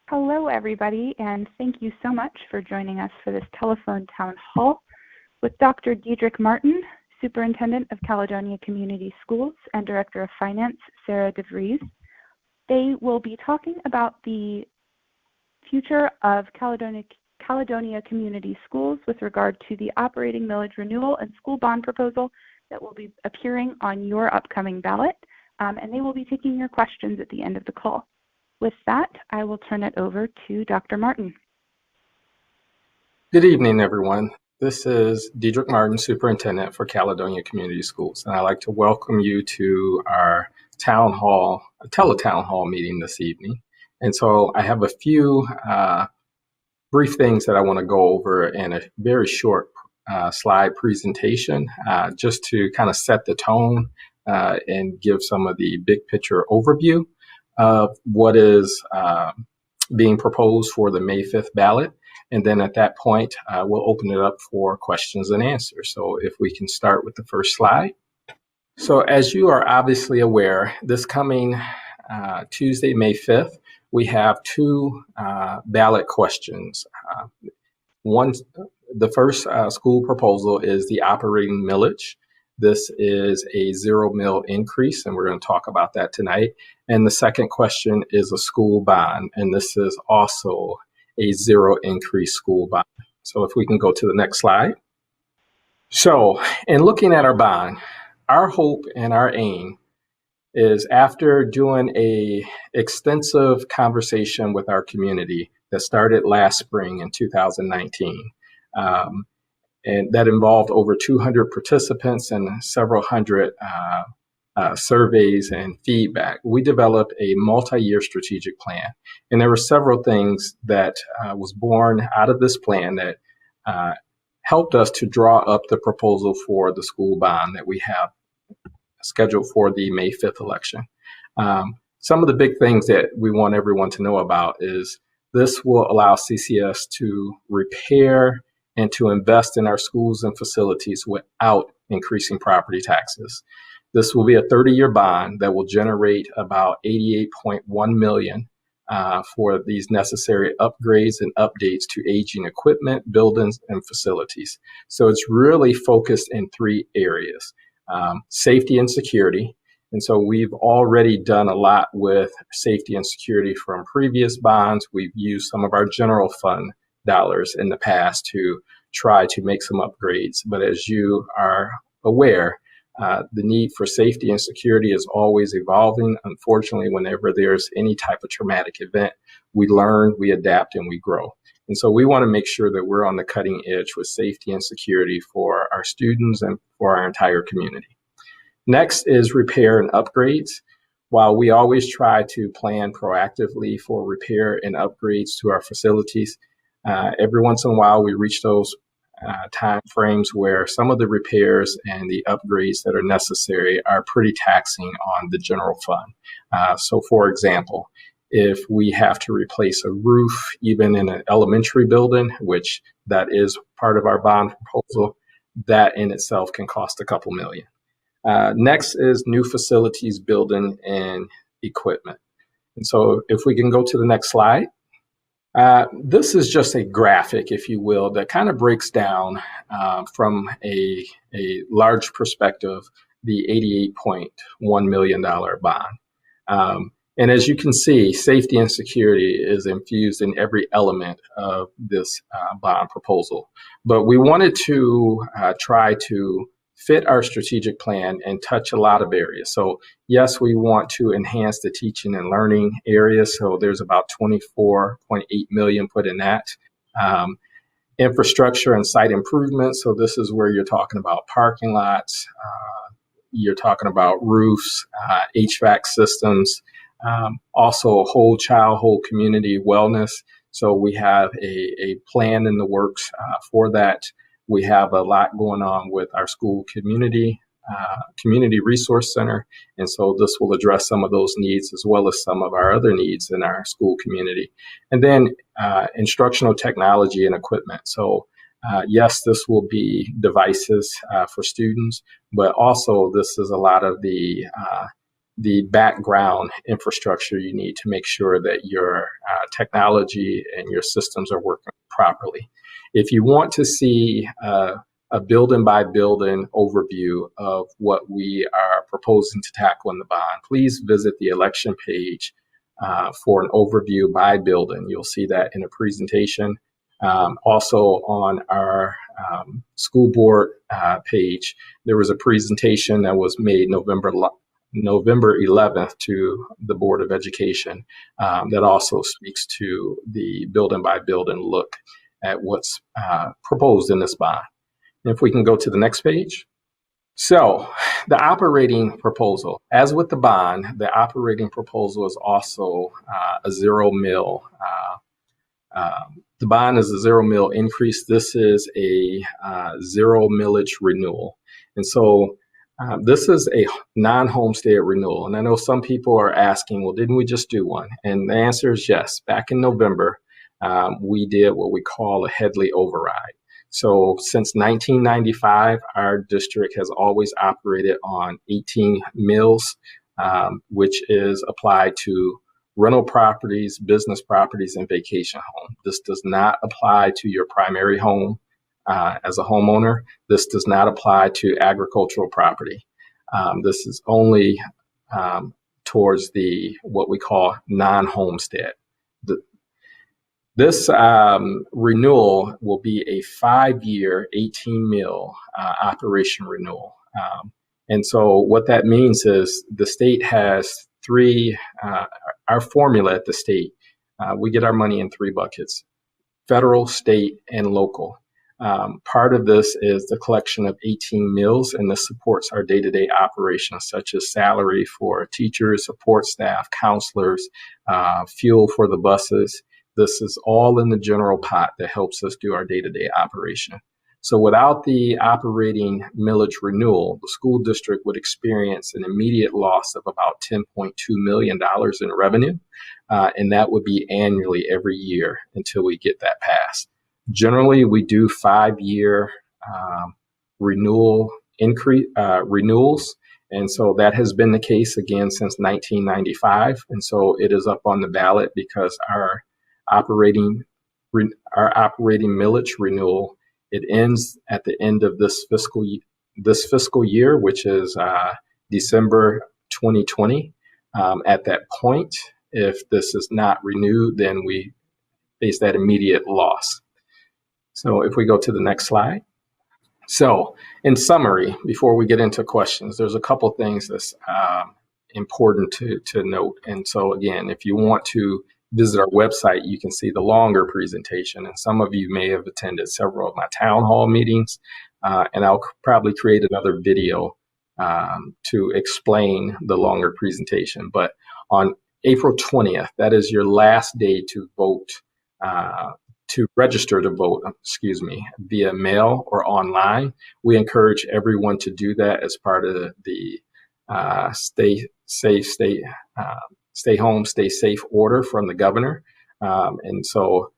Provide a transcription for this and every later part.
Hello, everybody, and thank you so much for joining us for this telephone town hall with Dr. Diedrich Martin, Superintendent of Caledonia Community Schools, and Director of Finance, Sarah DeVries. They will be talking about the future of Caledonia Community Schools with regard to the operating millage renewal and school bond proposal that will be appearing on your upcoming ballot, and they will be taking your questions at the end of the call. With that, I will turn it over to Dr. Martin. Good evening, everyone. This is Diedrich Martin, Superintendent for Caledonia Community Schools, and I'd like to welcome you to our town hall, teletown hall meeting this evening. And so I have a few brief things that I want to go over in a very short slide presentation, just to kind of set the tone and give some of the big picture overview of what is being proposed for the May 5th ballot. And then at that point, we'll open it up for questions and answers. So if we can start with the first slide. So as you are obviously aware, this coming Tuesday, May 5th, we have two ballot questions. The first school proposal is the operating millage. This is a 0 mill increase, and we're going to talk about that tonight. And the second question is a school bond, and this is also a 0 increase school bond. So if we can go to the next slide. So in looking at our bond, our hope and our aim is, after doing a extensive conversation with our community that started last spring in 2019, and that involved over 200 participants and several hundred surveys and feedback, we developed a multi-year strategic plan. And there were several things that was born out of this plan that helped us to draw up the proposal for the school bond that we have scheduled for the May 5th election. Some of the big things that we want everyone to know about is this will allow CCS to repair and to invest in our schools and facilities without increasing property taxes. This will be a 30-year bond that will generate about $88.1 million for these necessary upgrades and updates to aging equipment, buildings, and facilities. So it's really focused in three areas: safety and security. And so we've already done a lot with safety and security from previous bonds. We've used some of our general fund dollars in the past to try to make some upgrades. But as you are aware, the need for safety and security is always evolving. Unfortunately, whenever there's any type of traumatic event, we learn, we adapt, and we grow. And so we want to make sure that we're on the cutting edge with safety and security for our students and for our entire community. Next is repair and upgrades. While we always try to plan proactively for repair and upgrades to our facilities, every once in a while we reach those time frames where some of the repairs and the upgrades that are necessary are pretty taxing on the general fund. So for example, if we have to replace a roof, even in an elementary building, which that is part of our bond proposal, that in itself can cost a couple million. Next is new facilities, building, and equipment. And so if we can go to the next slide. This is just a graphic, if you will, that kind of breaks down from a large perspective the $88.1 million bond. And as you can see, safety and security is infused in every element of this bond proposal. But we wanted to try to fit our strategic plan and touch a lot of areas. So yes, we want to enhance the teaching and learning areas. So there's about $24.8 million put in that. Infrastructure and site improvements. So this is where you're talking about parking lots, you're talking about roofs, HVAC systems, also whole child, whole community wellness. So we have a plan in the works for that. We have a lot going on with our school community resource center. And so this will address some of those needs as well as some of our other needs in our school community. And then instructional technology and equipment. So yes, this will be devices for students, but also this is a lot of the the background infrastructure you need to make sure that your technology and your systems are working properly. If you want to see a building by building overview of what we are proposing to tackle in the bond, please visit the election page for an overview by building. You'll see that in a presentation. Also on our school board page, there was a presentation that was made November 11th to the Board of Education that also speaks to the building by building look at what's proposed in this bond. And if we can go to the next page. So the operating proposal, as with the bond, the operating proposal is also a 0 mil. The bond is a 0 mil increase. This is a 0 millage renewal. And so this is a non-homestead renewal. And I know some people are asking, well, didn't we just do one? And the answer is yes. Back in November, we did what we call a Headley override. So since 1995, our district has always operated on 18 mills, which is applied to rental properties, business properties, and vacation home. This does not apply to your primary home as a homeowner. This does not apply to agricultural property. This is only towards what we call non-homestead. This renewal will be a 5-year, 18 mil operation renewal. And so what that means is the state has our formula at the state, we get our money in 3 buckets: federal, state, and local. Part of this is the collection of 18 mills, and this supports our day-to-day operations, such as salary for teachers, support staff, counselors, fuel for the buses. This is all in the general pot that helps us do our day-to-day operation. So without the operating millage renewal, the school district would experience an immediate loss of about $10.2 million in revenue, and that would be annually every year until we get that passed. Generally, we do 5-year renewals, and so that has been the case again since 1995, and so it is up on the ballot because our operating millage renewal, it ends at the end of this fiscal year, which is December 2020. At that point, if this is not renewed, then we face that immediate loss. So if we go to the next slide. So in summary, before we get into questions, there's a couple things that's important to note. And so again, if you want to visit our website, you can see the longer presentation. And some of you may have attended several of my town hall meetings, and I'll probably create another video to explain the longer presentation. But on April 20th, that is your last day to vote, to register to vote, via mail or online. We encourage everyone to do that as part of the Stay home, stay safe order from the governor. And so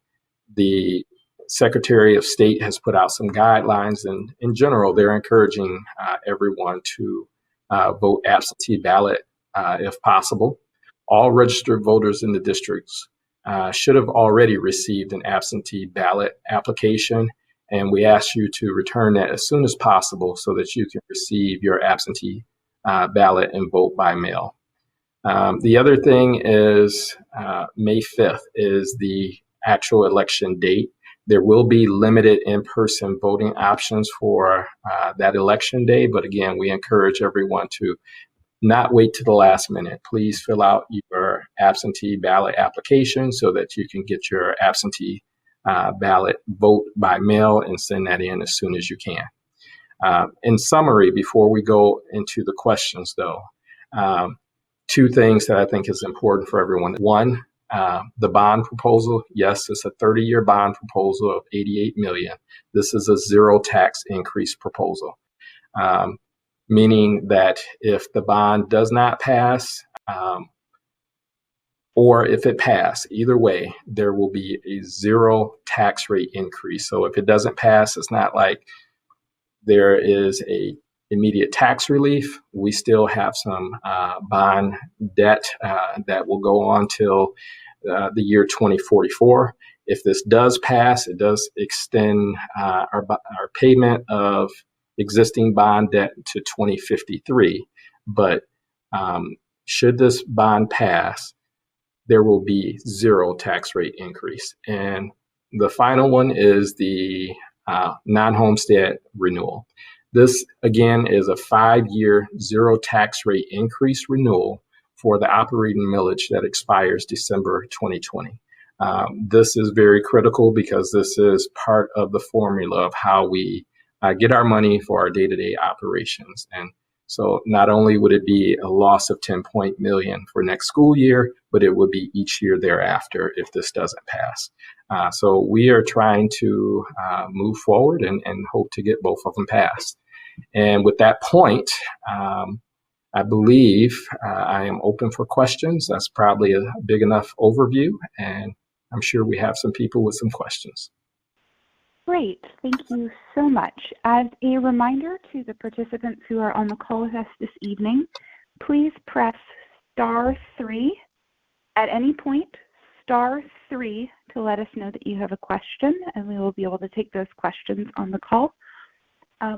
the Secretary of State has put out some guidelines, and in general, they're encouraging everyone to vote absentee ballot if possible. All registered voters in the districts should have already received an absentee ballot application, and we ask you to return that as soon as possible so that you can receive your absentee ballot and vote by mail. The other thing is May 5th is the actual election date. There will be limited in-person voting options for that election day. But again, we encourage everyone to not wait to the last minute. Please fill out your absentee ballot application so that you can get your absentee ballot vote by mail and send that in as soon as you can. In summary, before we go into the questions though, 2 things that I think is important for everyone. One, the bond proposal. Yes, it's a 30-year bond proposal of $88 million. This is a 0 tax increase proposal, meaning that if the bond does not pass, or if it passes, either way, there will be a 0 tax rate increase. So if it doesn't pass, it's not like there is a immediate tax relief. We still have some bond debt that will go on till the year 2044. If this does pass, it does extend our payment of existing bond debt to 2053. But should this bond pass, there will be zero tax rate increase. And the final one is the non-homestead renewal. This, again, is a 5-year zero tax rate increase renewal for the operating millage that expires December 2020. This is very critical because this is part of the formula of how we get our money for our day-to-day operations. And so not only would it be a loss of $10 million for next school year, but it would be each year thereafter if this doesn't pass. So we are trying to move forward and hope to get both of them passed. And with that point, I believe I am open for questions. That's probably a big enough overview, and I'm sure we have some people with some questions. Great, thank you so much. As a reminder to the participants who are on the call with us this evening, please press *3 at any point, *3 to let us know that you have a question, and we will be able to take those questions on the call.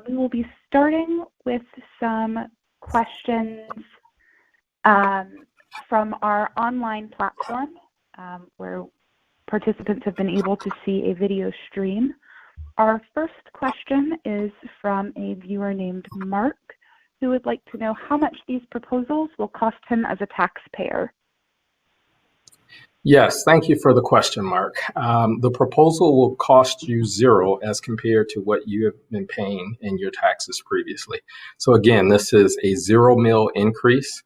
We will be starting with some questions from our online platform where participants have been able to see a video stream. Our first question is from a viewer named Mark, who would like to know how much these proposals will cost him as a taxpayer. Yes, thank you for the question, Mark. The proposal will cost you zero as compared to what you have been paying in your taxes previously. So again, this is a $0 mil increase.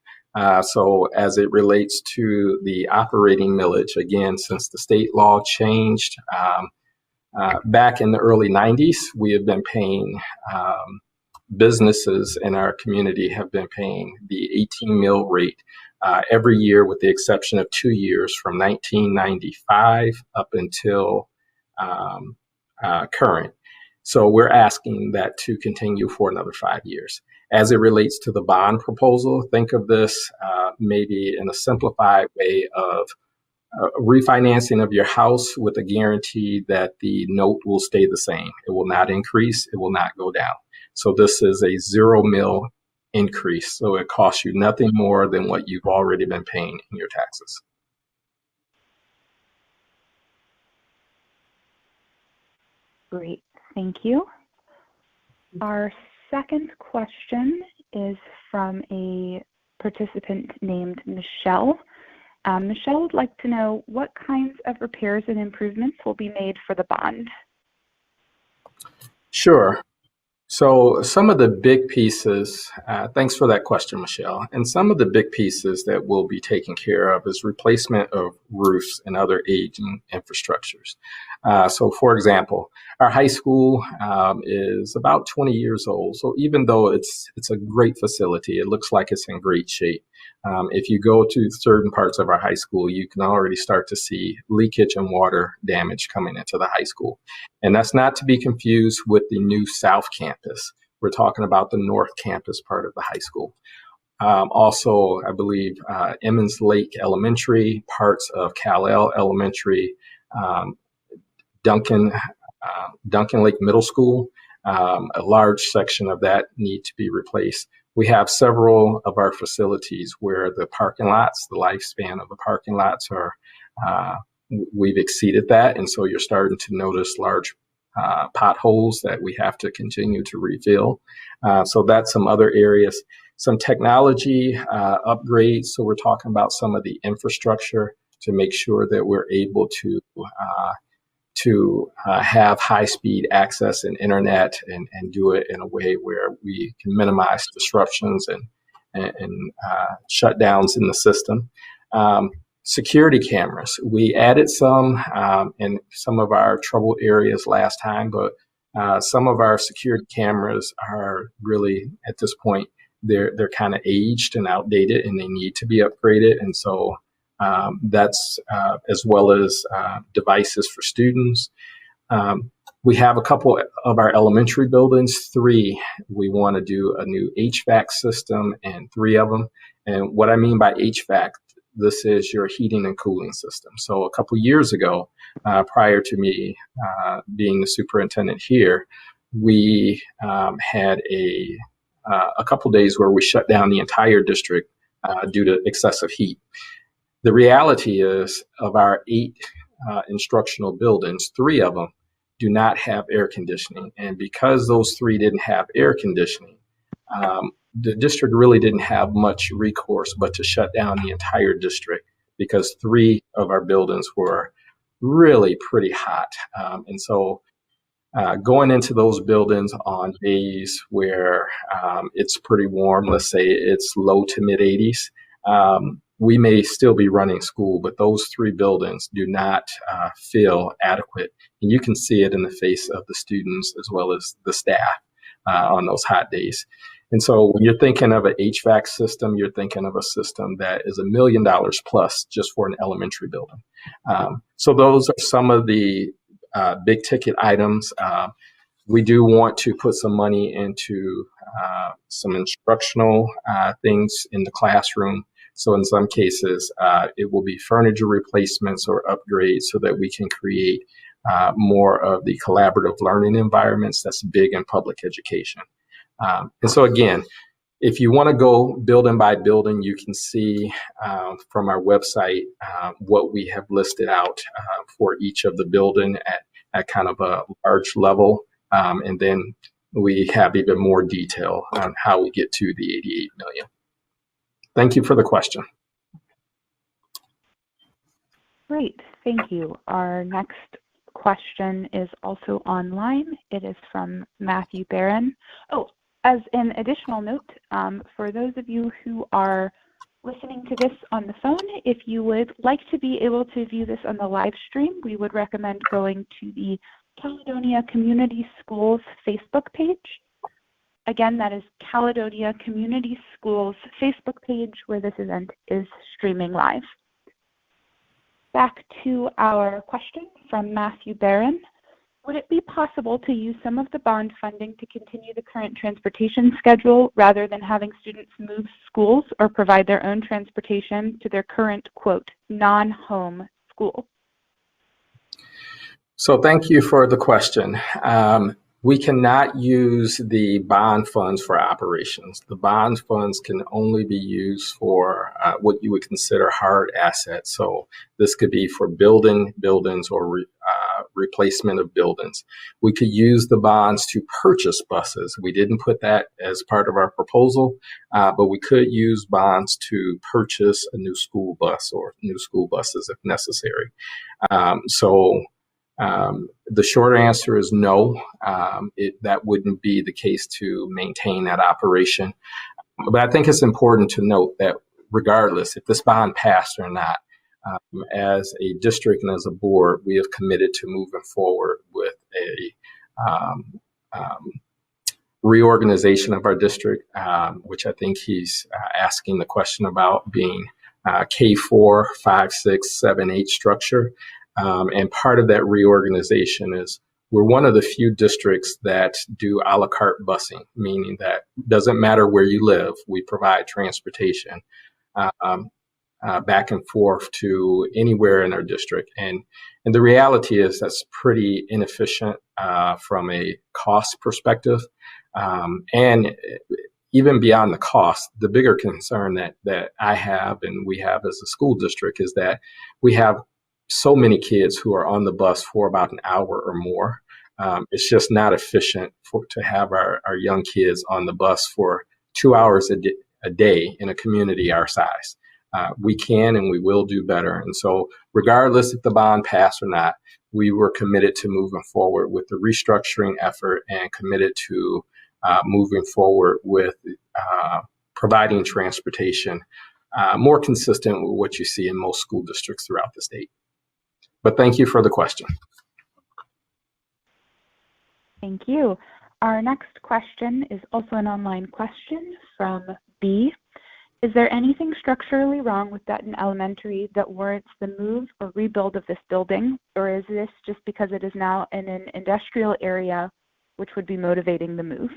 So as it relates to the operating millage, again, since the state law changed back in the early 90s, we have been paying, businesses in our community have been paying the 18 mil rate every year, with the exception of 2 years from 1995 up until current. So we're asking that to continue for another 5 years. As it relates to the bond proposal, think of this maybe in a simplified way of refinancing of your house with a guarantee that the note will stay the same. It will not increase. It will not go down. So this is a $0 mil increase. So it costs you nothing more than what you've already been paying in your taxes. Great, thank you. Our second question is from a participant named Michelle. Michelle would like to know what kinds of repairs and improvements will be made for the bond. Sure. So some of the big pieces, thanks for that question, Michelle. And some of the big pieces that will be taken care of is replacement of roofs and other aging infrastructures. So for example, our high school is about 20 years old. So even though it's a great facility, it looks like it's in great shape. If you go to certain parts of our high school, you can already start to see leakage and water damage coming into the high school. And that's not to be confused with the new South Campus. We're talking about the North Campus part of the high school. Also, I believe Emmons Lake Elementary, parts of Cal-El Elementary, Duncan Lake Middle School, a large section of that need to be replaced. We have several of our facilities where the parking lots, the lifespan of the parking lots are, we've exceeded that. And so you're starting to notice large potholes that we have to continue to refill. So that's some other areas. Some technology upgrades. So we're talking about some of the infrastructure to make sure that we're able to have high-speed access and internet and do it in a way where we can minimize disruptions and shutdowns in the system. Security cameras. We added some in some of our trouble areas last time, but some of our security cameras are really, at this point, they're kind of aged and outdated and they need to be upgraded. And so that's as well as devices for students. We have a couple of our elementary buildings, 3. We want to do a new HVAC system and 3 of them. And what I mean by HVAC, this is your heating and cooling system. So a couple years ago, prior to me being the superintendent here, we had a couple days where we shut down the entire district due to excessive heat. The reality is, of our 8 instructional buildings, 3 of them do not have air conditioning. And because those 3 didn't have air conditioning, the district really didn't have much recourse but to shut down the entire district, because 3 of our buildings were really pretty hot. And so going into those buildings on days where it's pretty warm, let's say it's low to mid 80s, we may still be running school, but those 3 buildings do not feel adequate. And you can see it in the face of the students as well as the staff on those hot days. And so when you're thinking of an HVAC system, you're thinking of a system that is $1 million plus just for an elementary building. So those are some of the big ticket items. We do want to put some money into some instructional things in the classroom. So in some cases, it will be furniture replacements or upgrades so that we can create more of the collaborative learning environments that's big in public education. And so again, if you want to go building by building, you can see from our website what we have listed out for each of the building at kind of a large level. And then we have even more detail on how we get to the 88 million. Thank you for the question. Great, thank you. Our next question is also online. It is from Matthew Barron. Oh, as an additional note, for those of you who are listening to this on the phone, if you would like to be able to view this on the live stream, we would recommend going to the Caledonia Community Schools Facebook page. Again, that is Caledonia Community Schools Facebook page, where this event is streaming live. Back to our question from Matthew Barron. Would it be possible to use some of the bond funding to continue the current transportation schedule rather than having students move schools or provide their own transportation to their current, quote, non-home school? So thank you for the question. We cannot use the bond funds for operations. The bond funds can only be used for what you would consider hard assets. So this could be for building buildings or replacement of buildings. We could use the bonds to purchase buses. We didn't put that as part of our proposal, but we could use bonds to purchase a new school bus or new school buses if necessary. The short answer is no. That wouldn't be the case to maintain that operation. But I think it's important to note that regardless if this bond passed or not, as a district and as a board, we have committed to moving forward with a reorganization of our district, which I think he's asking the question about, being K4, 5, 6, 7, 8 structure. And part of that reorganization is we're one of the few districts that do a la carte busing, meaning that doesn't matter where you live, we provide transportation back and forth to anywhere in our district. And the reality is that's pretty inefficient from a cost perspective. And even beyond the cost, the bigger concern that I have and we have as a school district is that we have so many kids who are on the bus for about an hour or more. It's just not efficient to have our young kids on the bus for 2 hours a day in a community our size. We can and we will do better. And so regardless if the bond passed or not, we were committed to moving forward with the restructuring effort and committed to moving forward with providing transportation more consistent with what you see in most school districts throughout the state. But thank you for the question. Thank you. Our next question is also an online question from B. Is there anything structurally wrong with Dutton Elementary that warrants the move or rebuild of this building, or is this just because it is now in an industrial area which would be motivating the move?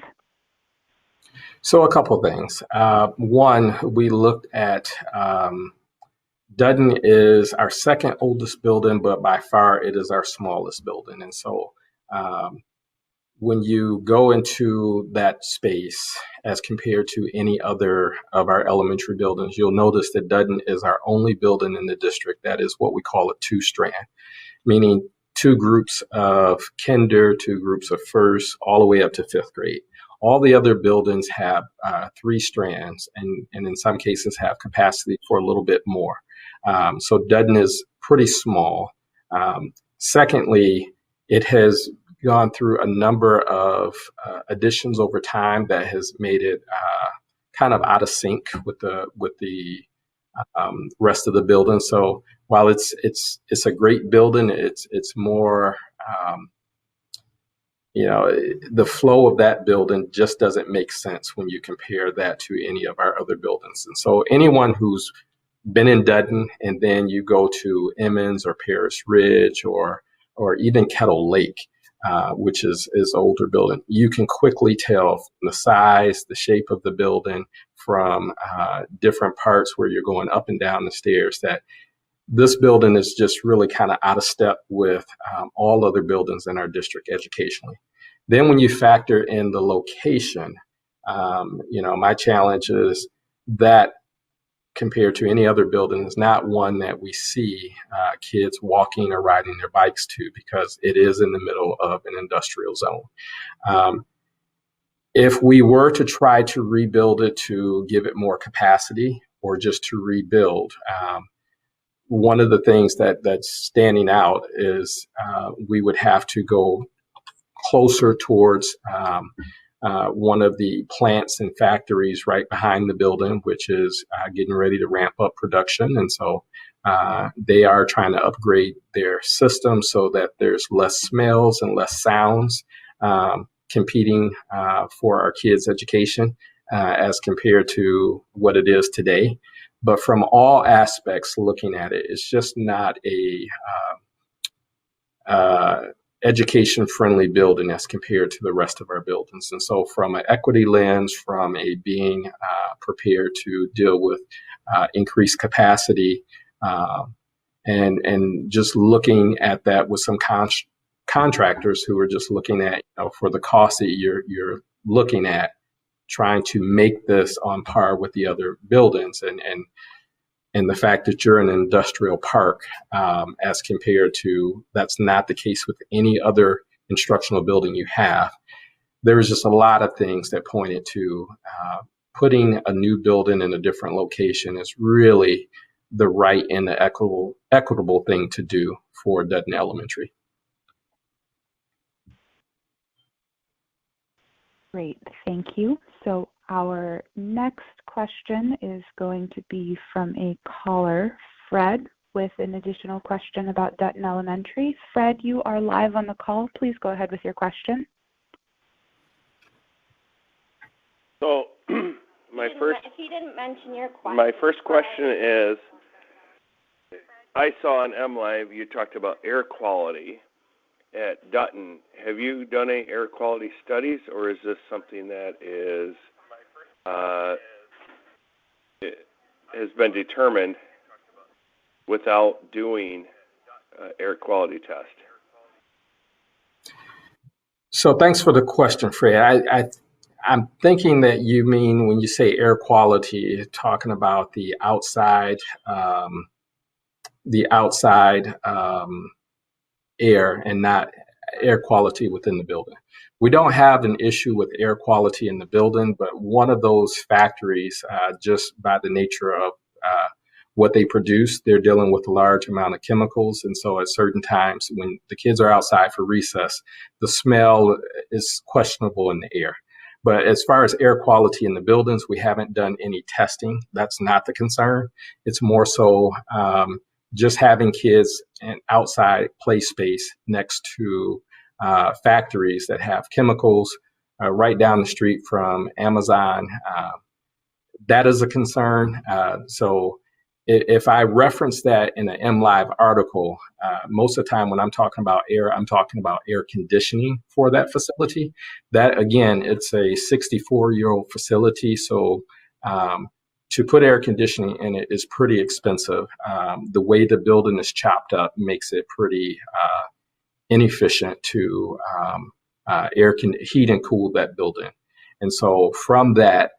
So a couple things. One, we looked at Dutton is our second oldest building, but by far it is our smallest building. And so when you go into that space as compared to any other of our elementary buildings, you'll notice that Dutton is our only building in the district that is what we call a two-strand, meaning two groups of kinder, two groups of first, all the way up to fifth grade. All the other buildings have three strands and in some cases have capacity for a little bit more. So Dutton is pretty small. Secondly, it has gone through a number of additions over time that has made it kind of out of sync with the rest of the building. So while it's a great building, it's more the flow of that building just doesn't make sense when you compare that to any of our other buildings. And so anyone who's been in Dutton and then you go to Emmons or Paris Ridge or even Kettle Lake, which is older building, you can quickly tell from the size, the shape of the building, from different parts where you're going up and down the stairs, that this building is just really kind of out of step with all other buildings in our district educationally. Then when you factor in the location, my challenge is that compared to any other building is not one that we see kids walking or riding their bikes to, because it is in the middle of an industrial zone. If we were to try to rebuild it to give it more capacity or just to rebuild, one of the things that's standing out is we would have to go closer towards one of the plants and factories right behind the building, which is getting ready to ramp up production. And so they are trying to upgrade their system so that there's less smells and less sounds competing for our kids' education as compared to what it is today. But from all aspects looking at it, it's just not a education-friendly building as compared to the rest of our buildings. And so from an equity lens, from a being prepared to deal with increased capacity, and just looking at that with some contractors who are just looking at, for the cost that you're looking at, trying to make this on par with the other buildings, and the fact that you're in an industrial park as compared to that's not the case with any other instructional building you have. There was just a lot of things that pointed to putting a new building in a different location is really the right and the equitable thing to do for Dutton Elementary. Great, thank you. So our next question is going to be from a caller, Fred, with an additional question about Dutton Elementary. Fred, you are live on the call. Please go ahead with your question. So my first question is, I saw on MLive you talked about air quality at Dutton. Have you done any air quality studies, or is this something that is has been determined without doing air quality test? So thanks for the question, Fred. I'm thinking that you mean when you say air quality, you're talking about the outside air and not air quality within the building. We don't have an issue with air quality in the building, but one of those factories, just by the nature of what they produce, they're dealing with a large amount of chemicals. And so at certain times when the kids are outside for recess, the smell is questionable in the air. But as far as air quality in the buildings, we haven't done any testing. That's not the concern. It's more so just having kids in outside play space next to factories that have chemicals right down the street from Amazon. that is a concern. So if I reference that in an MLive article, most of the time when I'm talking about air, I'm talking about air conditioning for that facility. That, again, it's a 64-year-old facility. So to put air conditioning in it is pretty expensive. The way the building is chopped up makes it pretty inefficient to heat and cool that building. And so from that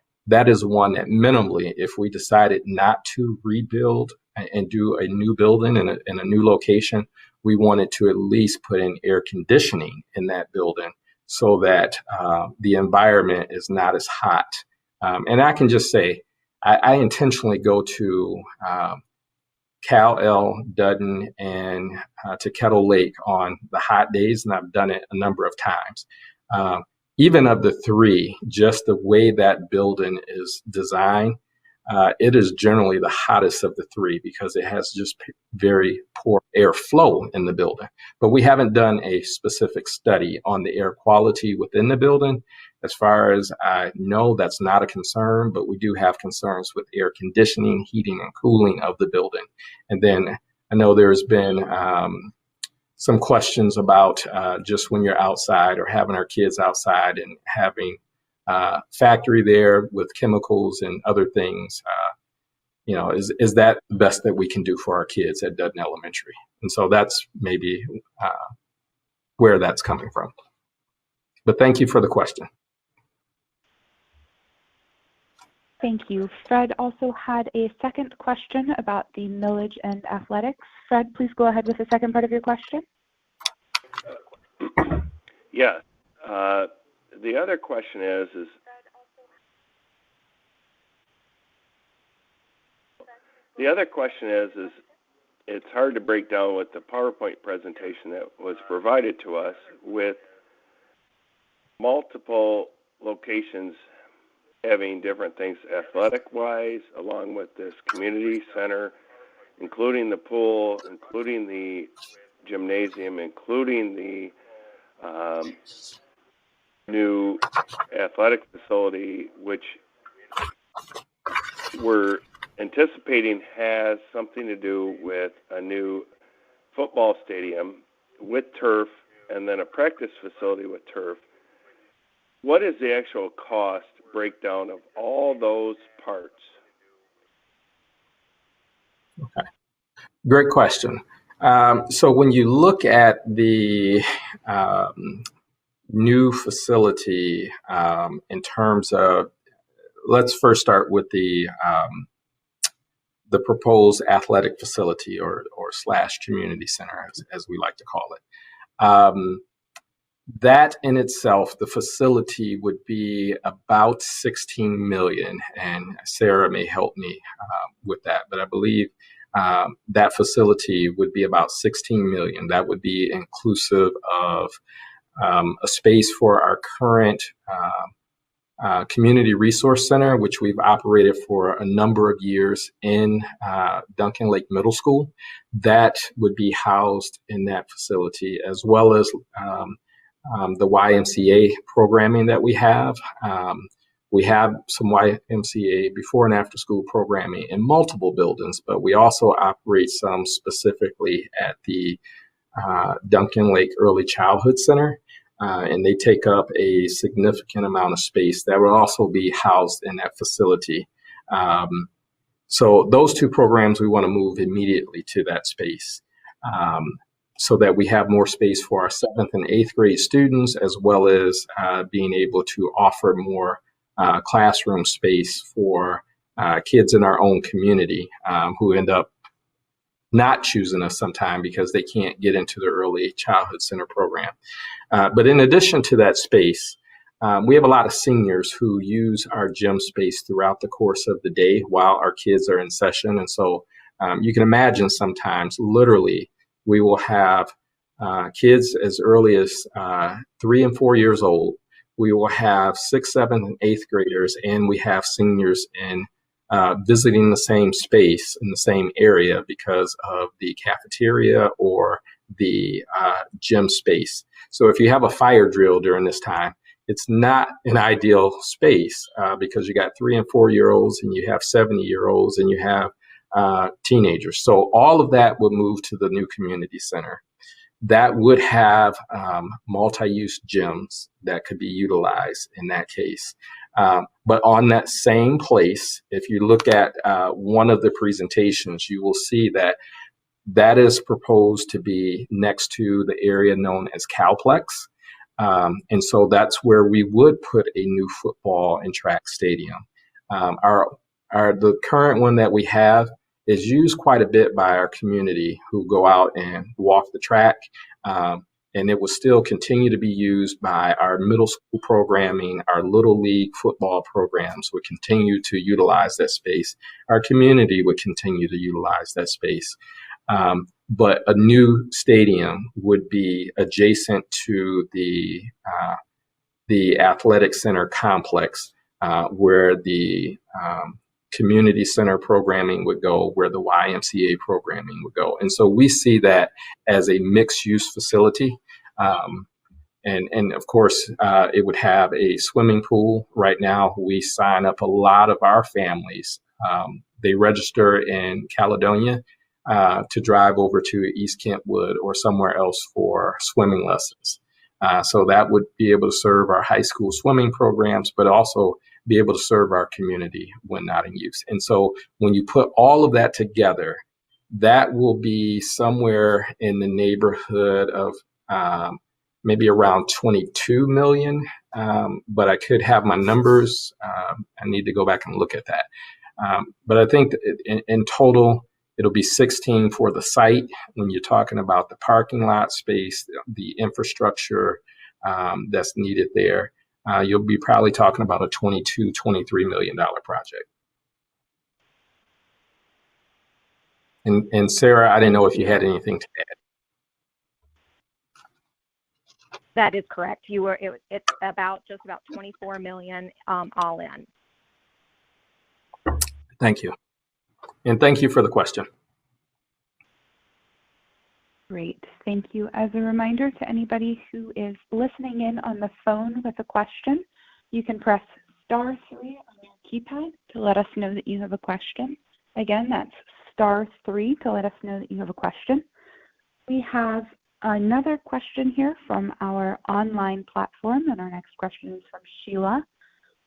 is one that minimally, if we decided not to rebuild and do a new building in a new location, we wanted to at least put in air conditioning in that building so that the environment is not as hot. And I can just say, I intentionally go to Cal-El, Dutton, and to Kettle Lake on the hot days, and I've done it a number of times. Even of the three, just the way that building is designed, it is generally the hottest of the three because it has just very poor airflow in the building. But we haven't done a specific study on the air quality within the building. As far as I know, that's not a concern, but we do have concerns with air conditioning, heating, and cooling of the building. And then I know there's been some questions about just when you're outside or having our kids outside and having factory there with chemicals and other things, is that the best that we can do for our kids at Dutton Elementary? And so that's maybe where that's coming from. But thank you for the question. Thank you. Fred also had a second question about the millage and athletics. Fred, please go ahead with the second part of your question. Yeah. The other question is it's hard to break down with the PowerPoint presentation that was provided to us with multiple locations having different things athletic-wise, along with this community center, including the pool, including the gymnasium, including the new athletic facility, which we're anticipating has something to do with a new football stadium with turf and then a practice facility with turf. What is the actual cost breakdown of all those parts? Okay, great question. So when you look at the new facility in terms of, let's first start with the proposed athletic facility or / community center, as we like to call it. That in itself, the facility would be about 16 million, and Sarah may help me with that, but I believe that facility would be about 16 million. That would be inclusive of a space for our current community resource center, which we've operated for a number of years in Duncan Lake Middle School. That would be housed in that facility, as well as the YMCA programming that we have. We have some YMCA before and after school programming in multiple buildings, but we also operate some specifically at the Duncan Lake Early Childhood Center, and they take up a significant amount of space that will also be housed in that facility. So those two programs we want to move immediately to that space, so that we have more space for our 7th and 8th grade students, as well as being able to offer more classroom space for kids in our own community who end up not choosing us sometime because they can't get into the early childhood center program. But in addition to that space, we have a lot of seniors who use our gym space throughout the course of the day while our kids are in session. And so you can imagine sometimes literally we will have kids as early as 3 and 4 years old. We will have 6th, 7th, and 8th graders, and we have seniors in visiting the same space in the same area because of the cafeteria or the gym space. So if you have a fire drill during this time, it's not an ideal space because you got 3 and 4-year-olds, and you have 70-year-olds, and you have teenagers. So all of that would move to the new community center. That would have multi-use gyms that could be utilized in that case. But on that same place, if you look at one of the presentations, you will see that that is proposed to be next to the area known as Calplex. And so that's where we would put a new football and track stadium. The current one that we have is used quite a bit by our community who go out and walk the track. And it will still continue to be used by our middle school programming. Our little league football programs would continue to utilize that space. Our community would continue to utilize that space. But a new stadium would be adjacent to the athletic center complex, where the community center programming would go, where the YMCA programming would go. And so we see that as a mixed use facility. And of course, it would have a swimming pool. Right now, we sign up a lot of our families. They register in Caledonia to drive over to East Kentwood or somewhere else for swimming lessons. So that would be able to serve our high school swimming programs, but also be able to serve our community when not in use. And so when you put all of that together, that will be somewhere in the neighborhood of maybe around 22 million. But I could have my numbers. I need to go back and look at that. But I think in total, it'll be 16 for the site. When you're talking about the parking lot space, the infrastructure that's needed there, you'll be probably talking about a $22, $23 million project. And Sarah, I didn't know if you had anything to add. That is correct. It's just about 24 million all in. Thank you. And thank you for the question. Great. Thank you. As a reminder to anybody who is listening in on the phone with a question, you can press *3 on your keypad to let us know that you have a question. Again, that's *3 to let us know that you have a question. We have another question here from our online platform, and our next question is from Sheila.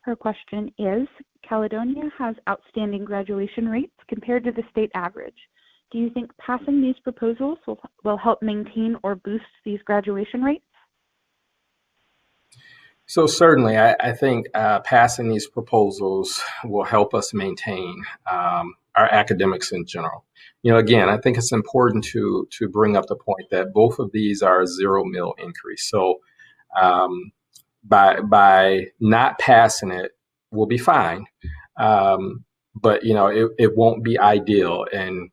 Her question is, Caledonia has outstanding graduation rates compared to the state average. Do you think passing these proposals will help maintain or boost these graduation rates? So certainly, I think passing these proposals will help us maintain our academics in general. Again, I think it's important to bring up the point that both of these are a $0 mil increase. So by not passing it, we'll be fine. But it won't be ideal. And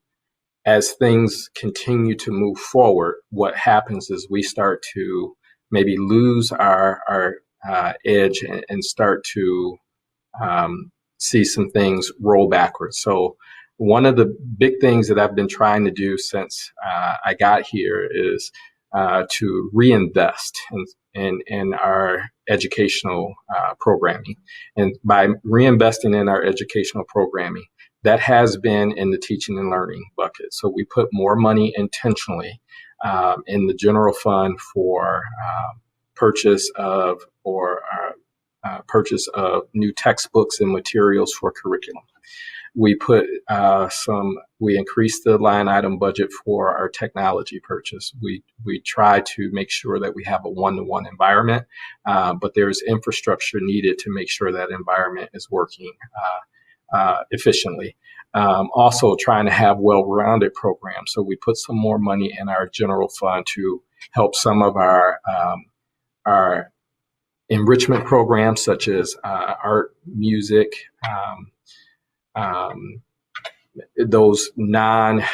as things continue to move forward, what happens is we start to maybe lose our edge and start to see some things roll backwards. So one of the big things that I've been trying to do since I got here is to reinvest in our educational programming. And by reinvesting in our educational programming, that has been in the teaching and learning bucket. So we put more money intentionally in the general fund for purchase of new textbooks and materials for curriculum. We increased the line item budget for our technology purchase. We try to make sure that we have a one-to-one environment, but there's infrastructure needed to make sure that environment is working efficiently. Also trying to have well-rounded programs. So we put some more money in our general fund to help some of our enrichment programs, such as art, music, those non-core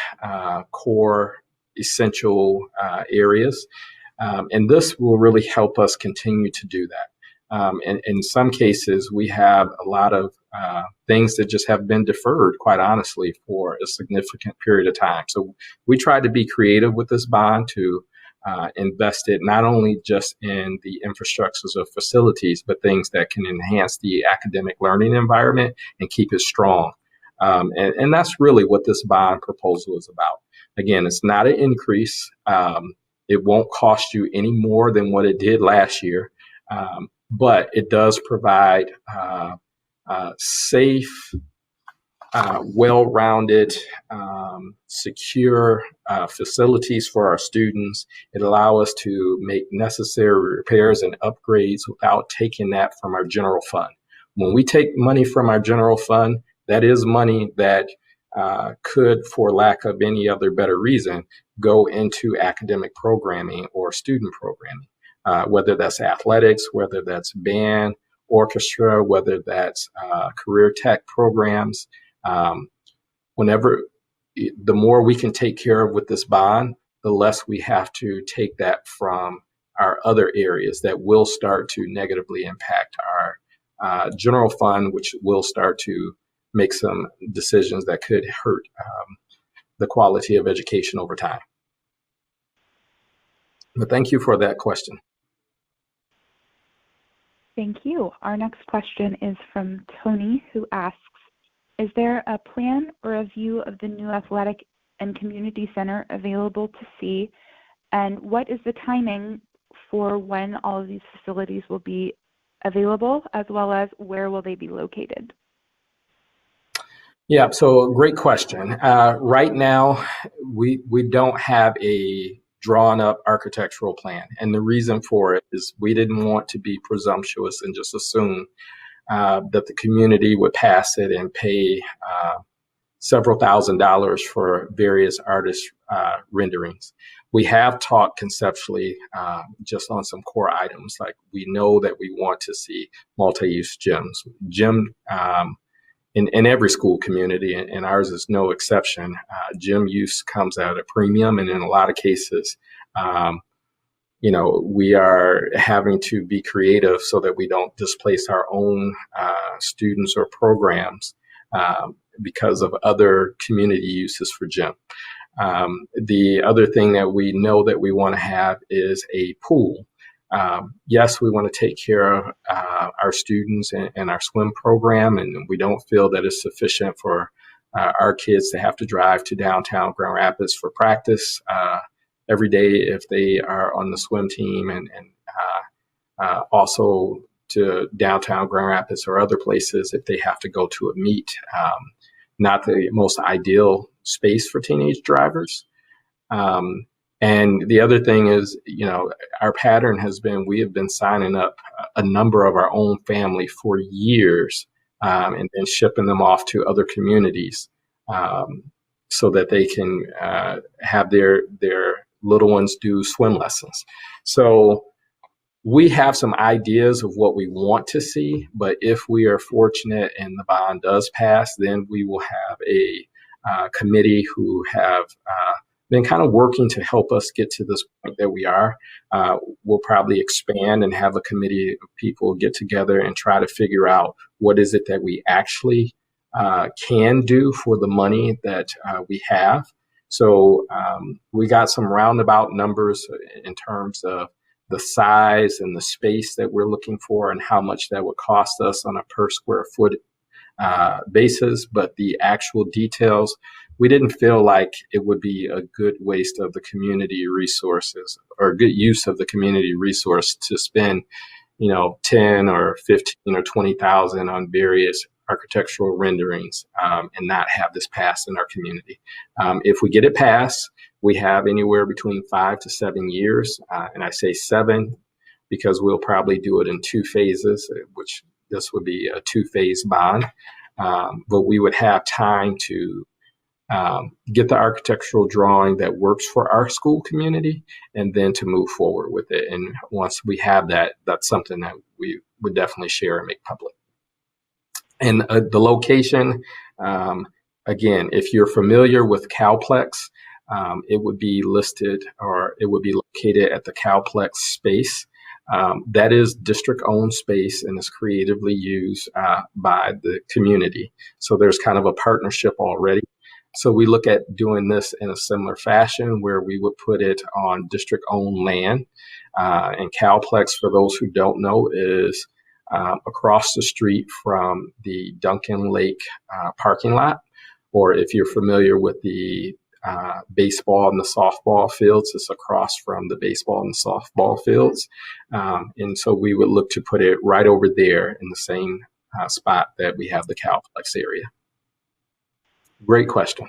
essential areas. And this will really help us continue to do that. And in some cases, we have a lot of things that just have been deferred, quite honestly, for a significant period of time. So we tried to be creative with this bond to invested not only just in the infrastructures of facilities, but things that can enhance the academic learning environment and keep it strong. And that's really what this bond proposal is about. Again, it's not an increase. It won't cost you any more than what it did last year, but it does provide safe, well-rounded, secure facilities for our students. It allows us to make necessary repairs and upgrades without taking that from our general fund. When we take money from our general fund, that is money that could, for lack of any other better reason, go into academic programming or student programming, whether that's athletics, whether that's band, orchestra, whether that's career tech programs. Whenever the more we can take care of with this bond, the less we have to take that from our other areas that will start to negatively impact our general fund, which will start to make some decisions that could hurt the quality of education over time. But thank you for that question. Thank you. Our next question is from Tony, who asks, is there a plan or a view of the new athletic and community center available to see? And what is the timing for when all of these facilities will be available, as well as where will they be located? Yeah, so great question. Right now, we don't have a drawn up architectural plan. And the reason for it is we didn't want to be presumptuous and just assume that the community would pass it and pay several $1,000s for various artist renderings. We have talked conceptually just on some core items, like we know that we want to see multi-use gyms. In every school community, and ours is no exception, gym use comes at a premium, and in a lot of cases, we are having to be creative so that we don't displace our own students or programs because of other community uses for gym. The other thing that we know that we want to have is a pool. Yes, we want to take care of our students and our swim program, and we don't feel that it's sufficient for our kids to have to drive to downtown Grand Rapids for practice every day if they are on the swim team, and also to downtown Grand Rapids or other places if they have to go to a meet. Not the most ideal space for teenage drivers. And the other thing is, our pattern has been, we have been signing up a number of our own family for years and then shipping them off to other communities so that they can have their little ones do swim lessons. So we have some ideas of what we want to see, but if we are fortunate and the bond does pass, then we will have a committee who have been kind of working to help us get to this point that we are. We'll probably expand and have a committee of people get together and try to figure out what is it that we actually can do for the money that we have. So we got some roundabout numbers in terms of the size and the space that we're looking for and how much that would cost us on a per square foot basis. But the actual details, we didn't feel like it would be a good waste of the community resources or good use of the community resource to spend, 10 or 15 or 20,000 on various architectural renderings and not have this pass in our community. If we get it passed, we have anywhere between 5 to 7 years. And I say 7 because we'll probably do it in 2 phases, which this would be a 2-phase bond. But we would have time to get the architectural drawing that works for our school community and then to move forward with it. And once we have that, that's something that we would definitely share and make public. And the location, again, if you're familiar with Calplex, it would be listed or it would be located at the Calplex space. That is district-owned space and is creatively used by the community. So there's kind of a partnership already. So we look at doing this in a similar fashion where we would put it on district-owned land. And Calplex, for those who don't know, is across the street from the Duncan Lake parking lot. Or if you're familiar with the baseball and the softball fields, it's across from the baseball and the softball fields. And so we would look to put it right over there in the same spot that we have the Calplex area. Great question.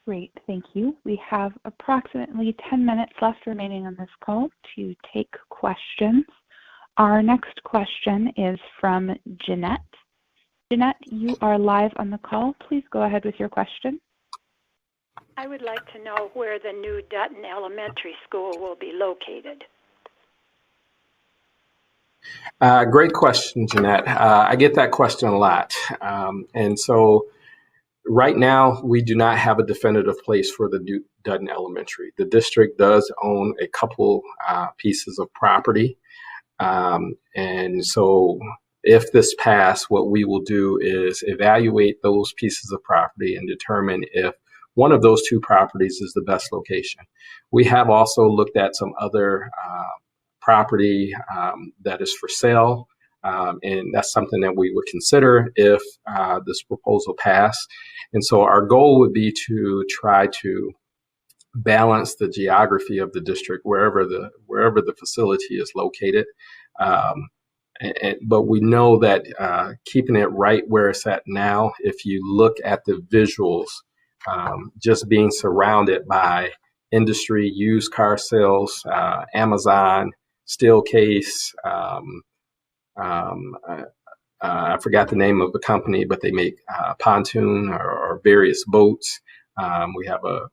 Great, thank you. We have approximately 10 minutes left remaining on this call to take questions. Our next question is from Jeanette. Jeanette, you are live on the call. Please go ahead with your question. I would like to know where the new Dutton Elementary School will be located. Great question, Jeanette. I get that question a lot. And so right now, we do not have a definitive place for the new Dutton Elementary. The district does own a couple pieces of property. And so if this passed, what we will do is evaluate those pieces of property and determine if one of those two properties is the best location. We have also looked at some other property that is for sale, and that's something that we would consider if this proposal passed. And so our goal would be to try to balance the geography of the district wherever the facility is located. But we know that keeping it right where it's at now, if you look at the visuals, just being surrounded by industry, used car sales, Amazon, Steelcase, I forgot the name of the company, but they make pontoon or various boats. We have a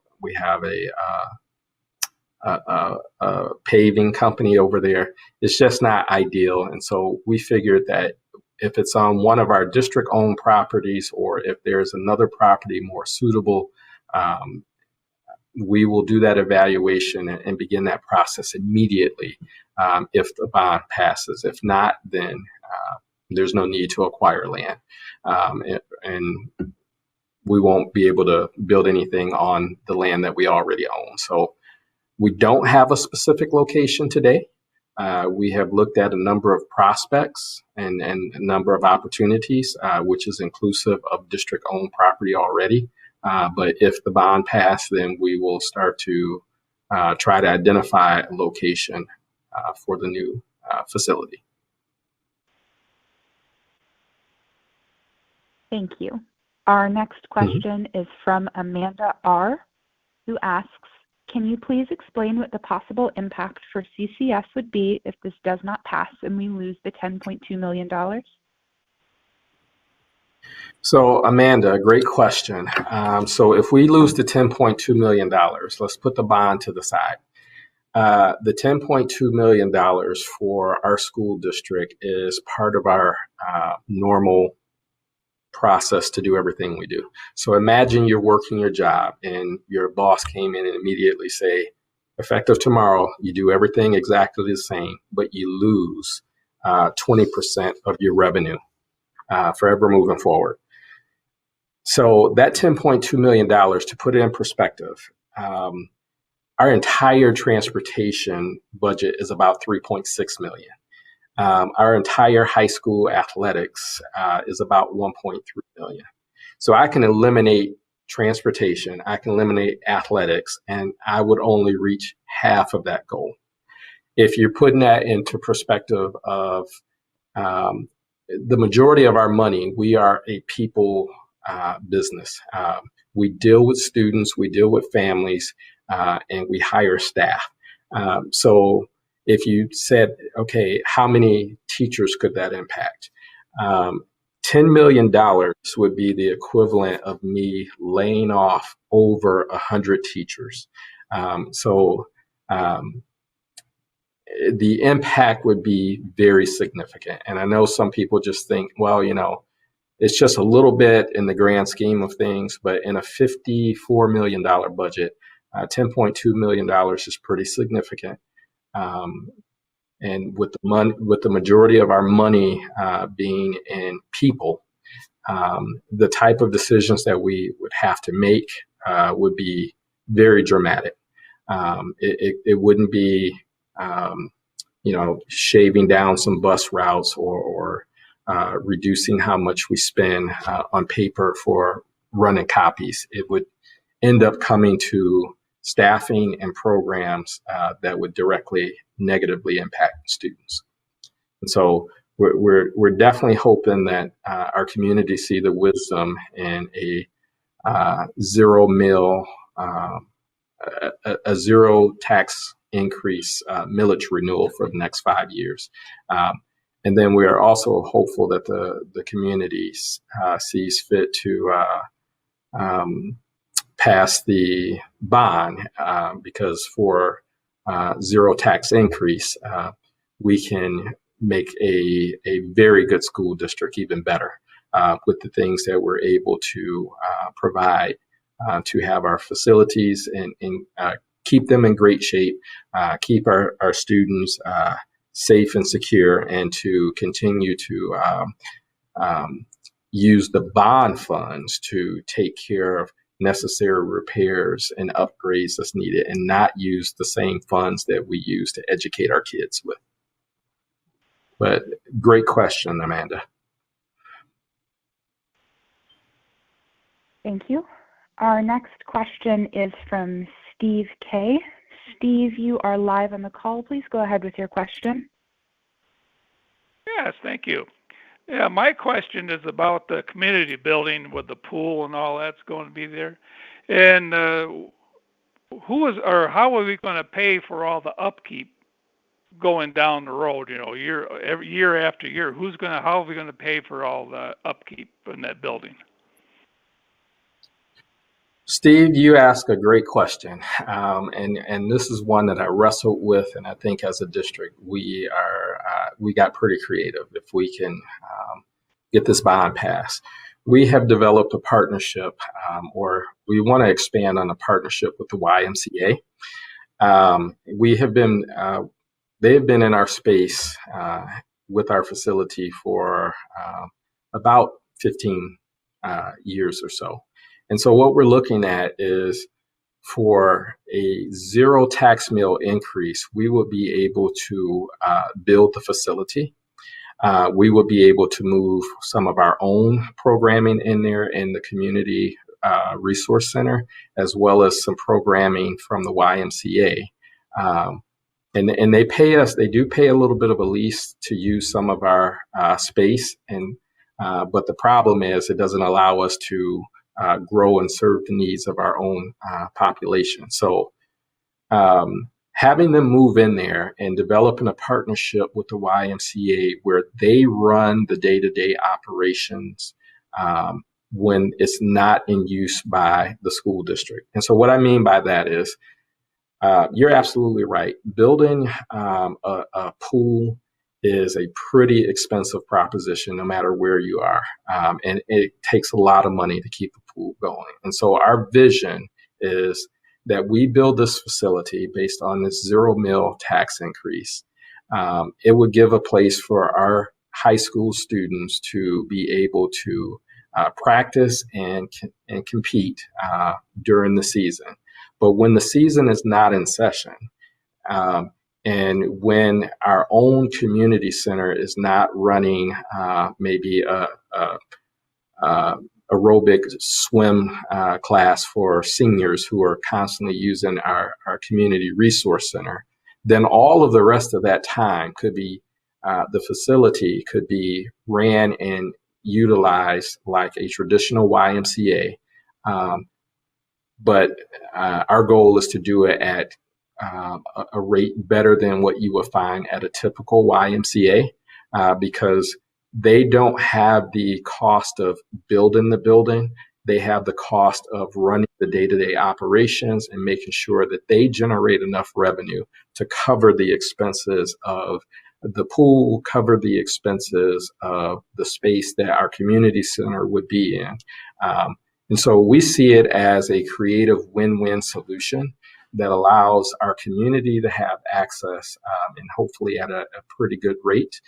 paving company over there. It's just not ideal. And so we figured that if it's on one of our district-owned properties or if there's another property more suitable, we will do that evaluation and begin that process immediately if the bond passes. If not, then there's no need to acquire land. And we won't be able to build anything on the land that we already own. So we don't have a specific location today. We have looked at a number of prospects and a number of opportunities, which is inclusive of district-owned property already. But if the bond passed, then we will start to try to identify a location for the new facility. Thank you. Our next question is from Amanda R., who asks, can you please explain what the possible impact for CCS would be if this does not pass and we lose the $10.2 million? So, Amanda, great question. So if we lose the $10.2 million, let's put the bond to the side. The $10.2 million for our school district is part of our normal process to do everything we do. So imagine you're working your job and your boss came in and immediately say, effective tomorrow, you do everything exactly the same, but you lose 20% of your revenue forever moving forward. So that $10.2 million, to put it in perspective, our entire transportation budget is about $3.6 million. Our entire high school athletics is about $1.3 million. So I can eliminate transportation, I can eliminate athletics, and I would only reach half of that goal. If you're putting that into perspective of the majority of our money, we are a people business. We deal with students, we deal with families, and we hire staff. So if you said, okay, how many teachers could that impact? $10 million would be the equivalent of me laying off over 100 teachers. So the impact would be very significant. And I know some people just think, well, you know, it's just a little bit in the grand scheme of things, but in a $54 million budget, $10.2 million is pretty significant. And with the majority of our money being in people, the type of decisions that we would have to make would be very dramatic. It wouldn't be, shaving down some bus routes or reducing how much we spend on paper for running copies. It would end up coming to staffing and programs that would directly negatively impact students. And so we're definitely hoping that our community see the wisdom in a zero mill, a zero tax increase millage renewal for the next 5 years. And then we are also hopeful that the community sees fit to pass the bond because for zero tax increase, we can make a very good school district even better with the things that we're able to provide to have our facilities and keep them in great shape, keep our students safe and secure, and to continue to use the bond funds to take care of necessary repairs and upgrades that's needed, and not use the same funds that we use to educate our kids with. But great question, Amanda. Thank you. Our next question is from Steve K. Steve, you are live on the call. Please go ahead with your question. Yes, thank you. Yeah, my question is about the community building with the pool and all that's going to be there. And how are we going to pay for all the upkeep going down the road, year after year? How are we going to pay for all the upkeep in that building? Steve, you ask a great question, and this is one that I wrestled with, and I think as a district we got pretty creative. If we can get this bond passed, we have developed a partnership, or we want to expand on a partnership with the YMCA. They have been in our space with our facility for about 15 years or so. And so what we're looking at is for a zero tax mill increase, we will be able to build the facility. We will be able to move some of our own programming in there in the community resource center, as well as some programming from the YMCA. And they do pay a little bit of a lease to use some of our space. But the problem is it doesn't allow us to grow and serve the needs of our own population. So having them move in there and developing a partnership with the YMCA where they run the day-to-day operations when it's not in use by the school district. And so what I mean by that is you're absolutely right. Building a pool is a pretty expensive proposition no matter where you are. And it takes a lot of money to keep the pool going. And so our vision is that we build this facility based on this zero mill tax increase. It would give a place for our high school students to be able to practice and compete during the season. But when the season is not in session, and when our own community center is not running maybe a aerobic swim class for seniors who are constantly using our community resource center, then all of the rest of that time could be, the facility could be ran and utilized like a traditional YMCA. But our goal is to do it at a rate better than what you would find at a typical YMCA because they don't have the cost of building the building. They have the cost of running the day-to-day operations and making sure that they generate enough revenue to cover the expenses of the pool, cover the expenses of the space that our community center would be in. And so we see it as a creative win-win solution that allows our community to have access and hopefully at a pretty good rate,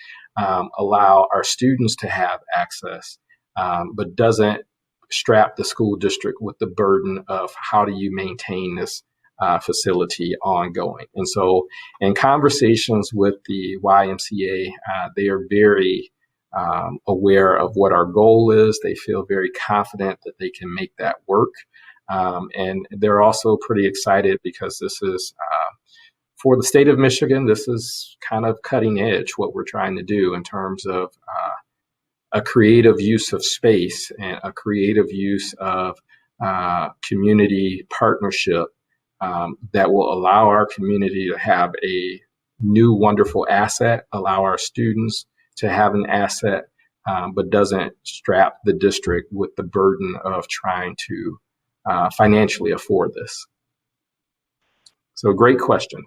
allow our students to have access but doesn't strap the school district with the burden of how do you maintain this facility ongoing. And so in conversations with the YMCA, they are very aware of what our goal is. They feel very confident that they can make that work. And they're also pretty excited because this is, for the state of Michigan, this is kind of cutting edge what we're trying to do in terms of a creative use of space and a creative use of community partnership that will allow our community to have a new wonderful asset, allow our students to have an asset, but doesn't strap the district with the burden of trying to financially afford this. So great question.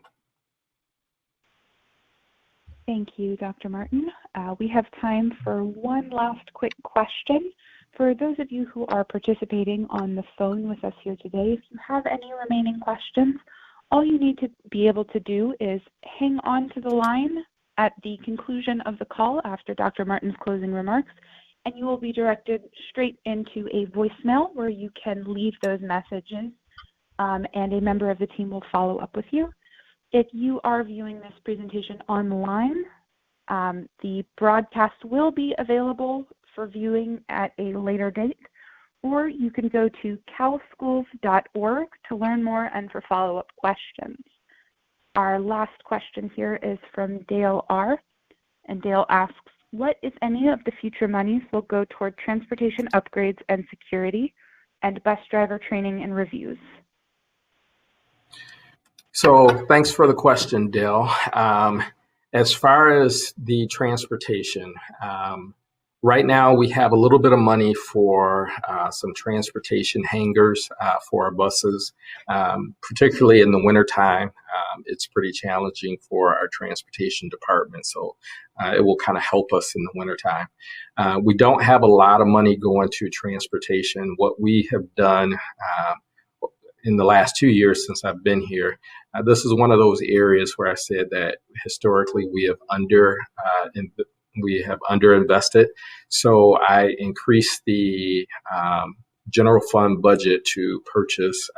Thank you, Dr. Martin. We have time for one last quick question. For those of you who are participating on the phone with us here today, if you have any remaining questions, all you need to be able to do is hang on to the line at the conclusion of the call after Dr. Martin's closing remarks, and you will be directed straight into a voicemail where you can leave those messages, and a member of the team will follow up with you. If you are viewing this presentation online, the broadcast will be available for viewing at a later date, or you can go to calschools.org to learn more and for follow-up questions. Our last question here is from Dale R. And Dale asks, what, if any, of the future monies will go toward transportation upgrades and security and bus driver training and reviews? So thanks for the question, Dale. As far as the transportation, right now we have a little bit of money for some transportation hangars for our buses, particularly in the wintertime. It's pretty challenging for our transportation department, so it will kind of help us in the wintertime. We don't have a lot of money going to transportation. What we have done in the last 2 years since I've been here, this is one of those areas where I said that historically we have underinvested. So I increased the general fund budget to purchase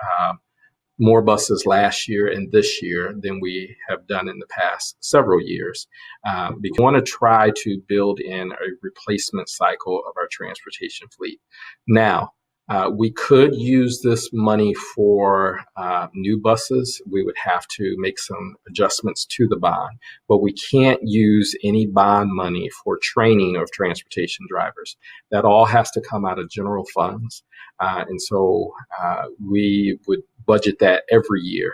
more buses last year and this year than we have done in the past several years. Because we want to try to build in a replacement cycle of our transportation fleet. Now, we could use this money for new buses. We would have to make some adjustments to the bond, but we can't use any bond money for training of transportation drivers. That all has to come out of general funds. And so we would budget that every year.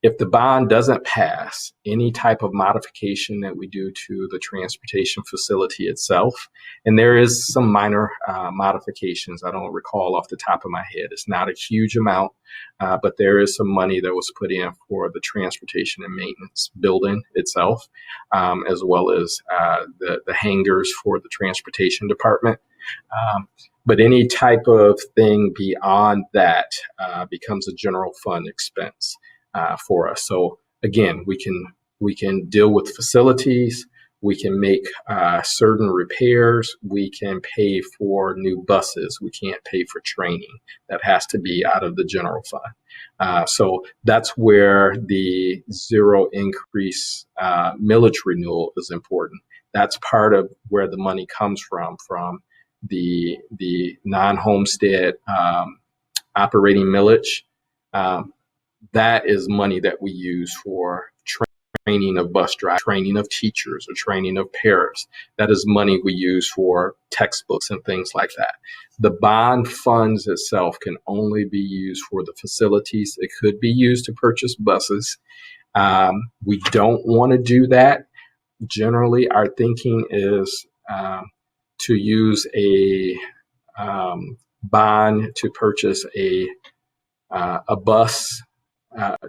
If the bond doesn't pass, any type of modification that we do to the transportation facility itself, and there is some minor modifications, I don't recall off the top of my head. It's not a huge amount, but there is some money that was put in for the transportation and maintenance building itself, as well as the hangars for the transportation department. But any type of thing beyond that becomes a general fund expense for us. So again, we can deal with facilities, we can make certain repairs, we can pay for new buses, we can't pay for training. That has to be out of the general fund. So that's where the zero increase millage renewal is important. That's part of where the money comes from the non-homestead operating millage. That is money that we use for training of bus drivers, training of teachers, or training of paras. That is money we use for textbooks and things like that. The bond funds itself can only be used for the facilities. It could be used to purchase buses. We don't want to do that. Generally, our thinking is to use a bond to purchase a bus.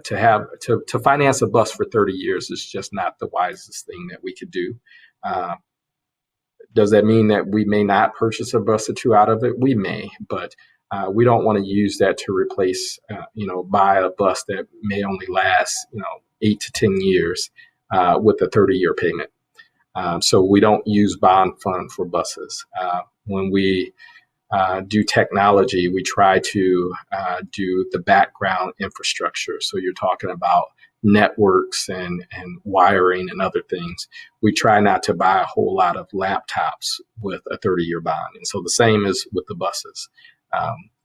To finance a bus for 30 years is just not the wisest thing that we could do. Does that mean that we may not purchase a bus or two out of it? We may, but we don't want to use that to replace, buy a bus that may only last, 8 to 10 years with a 30-year payment. So we don't use bond fund for buses. when we do technology, we try to do the background infrastructure. So you're talking about networks and wiring and other things. We try not to buy a whole lot of laptops with a 30-year bond. And so the same is with the buses.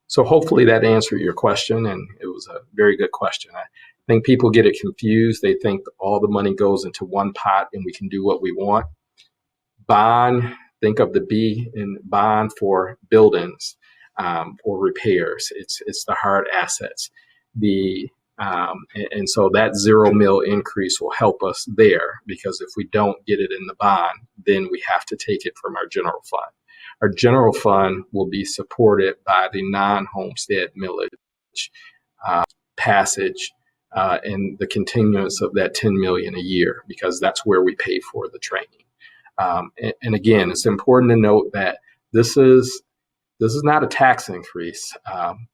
So hopefully that answered your question, and it was a very good question. I think people get it confused. They think all the money goes into one pot and we can do what we want. Bond, think of the B in bond for buildings or repairs. It's the hard assets. And so that $0 million increase will help us there, because if we don't get it in the bond, then we have to take it from our general fund. Our general fund will be supported by the non-homestead millage passage and the continuance of that $10 million a year, because that's where we pay for the training. And again, it's important to note that this is not a tax increase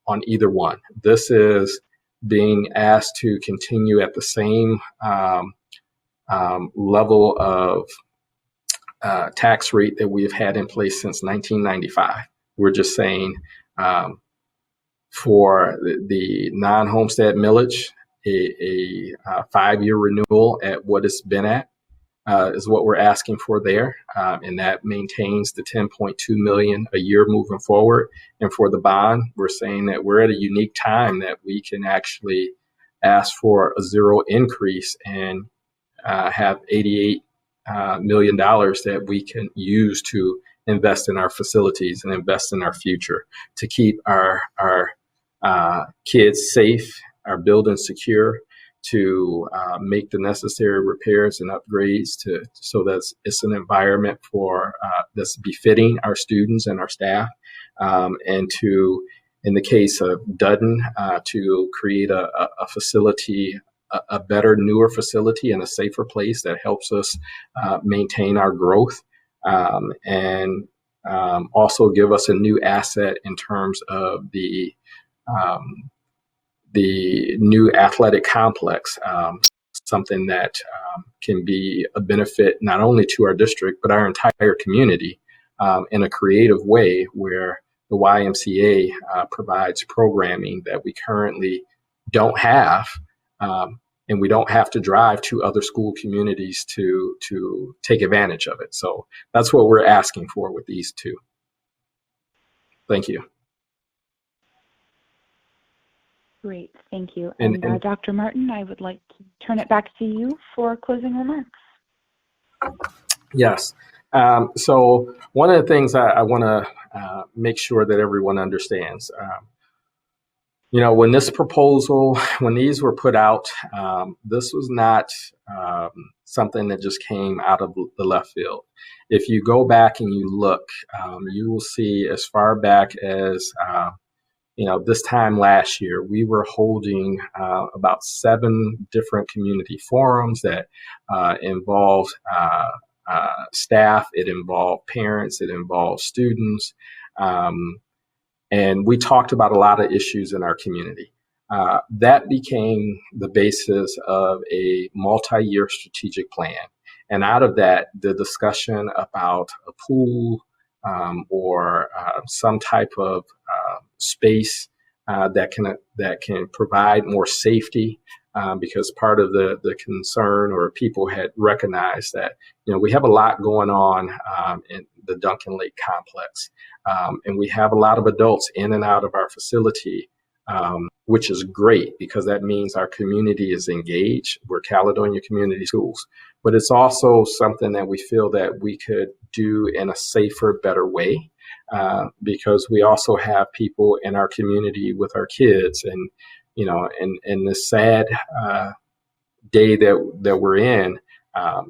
on either one. This is being asked to continue at the same level of tax rate that we have had in place since 1995. We're just saying for the non-homestead millage, a 5-year renewal at what it's been at is what we're asking for there. And that maintains the $10.2 million a year moving forward. And for the bond, we're saying that we're at a unique time that we can actually ask for a $0 increase and have $88 million that we can use to invest in our facilities and invest in our future to keep our kids safe, our buildings secure, to make the necessary repairs and upgrades so that it's an environment for that's befitting our students and our staff, and to, in the case of Dutton, to create a facility, a better, newer facility and a safer place that helps us maintain our growth, and also give us a new asset in terms of the new athletic complex, something that can be a benefit not only to our district, but our entire community in a creative way, where the YMCA provides programming that we currently don't have, and we don't have to drive to other school communities to take advantage of it. So that's what we're asking for with these two. Thank you. Great, thank you. And Dr. Martin, I would like to turn it back to you for closing remarks. Yes. So one of the things I want to make sure that everyone understands, when when these were put out, this was not something that just came out of the left field. If you go back and you look, you will see as far back as this time last year, we were holding about 7 different community forums that involved staff, it involved parents, it involved students, and we talked about a lot of issues in our community. That became the basis of a multi-year strategic plan. And out of that, the discussion about a pool or some type of space that can provide more safety, because part of the concern, or people had recognized that we have a lot going on in the Duncan Lake complex, and we have a lot of adults in and out of our facility, which is great because that means our community is engaged. We're Caledonia Community Schools, but it's also something that we feel that we could do in a safer, better way, because we also have people in our community with our kids, and in this sad day that we're in,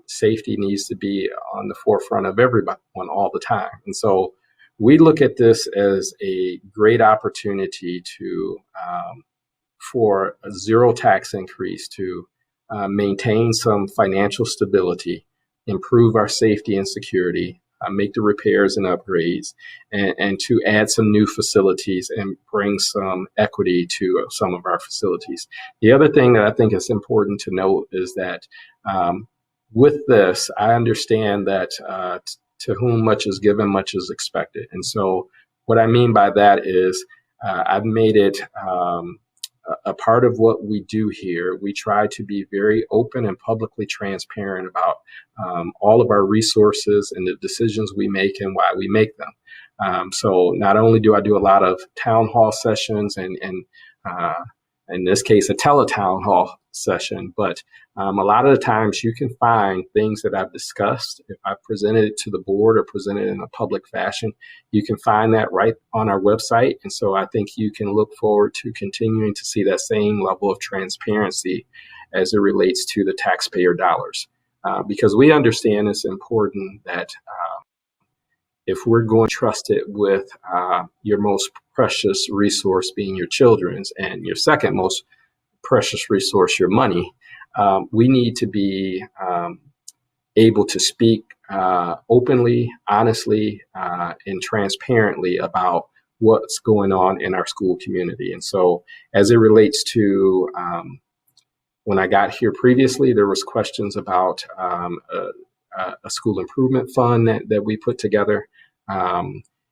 safety needs to be on the forefront of everyone all the time. And so we look at this as a great opportunity for a $0 tax increase to maintain some financial stability, improve our safety and security, make the repairs and upgrades, and to add some new facilities and bring some equity to some of our facilities. The other thing that I think is important to note is that with this, I understand that to whom much is given, much is expected. And so what I mean by that is I've made it a part of what we do here. We try to be very open and publicly transparent about all of our resources and the decisions we make and why we make them. So not only do I do a lot of town hall sessions and in this case, a teletown hall session, but a lot of the times you can find things that I've discussed. If I presented it to the board or presented it in a public fashion, you can find that right on our website. And so I think you can look forward to continuing to see that same level of transparency as it relates to the taxpayer dollars. Because we understand it's important that if we're going to trust it with your most precious resource being your children's and your second most precious resource, your money, we need to be able to speak openly, honestly, and transparently about what's going on in our school community. And so as it relates to when I got here previously, there was questions about a school improvement fund that we put together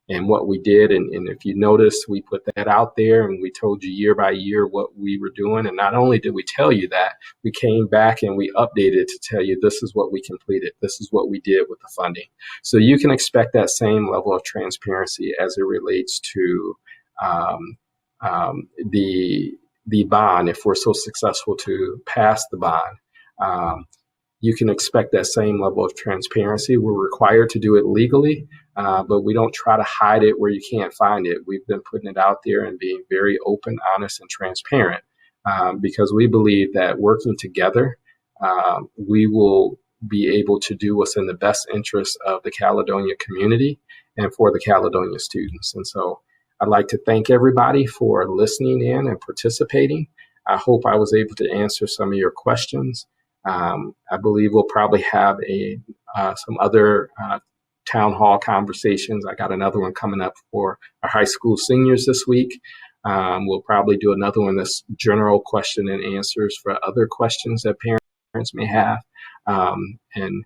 and what we did. And if you notice, we put that out there and we told you year by year what we were doing. And not only did we tell you that, we came back and we updated to tell you this is what we completed. This is what we did with the funding. So you can expect that same level of transparency as it relates to the bond. If we're so successful to pass the bond, you can expect that same level of transparency. We're required to do it legally, but we don't try to hide it where you can't find it. We've been putting it out there and being very open, honest, and transparent because we believe that working together, we will be able to do what's in the best interest of the Caledonia community and for the Caledonia students. And so I'd like to thank everybody for listening in and participating. I hope I was able to answer some of your questions. I believe we'll probably have some other town hall conversations. I got another one coming up for our high school seniors this week. We'll probably do another one that's general question and answers for other questions that parents may have. And,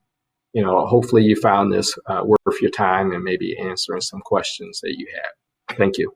you know, hopefully you found this worth your time and maybe answering some questions that you had. Thank you.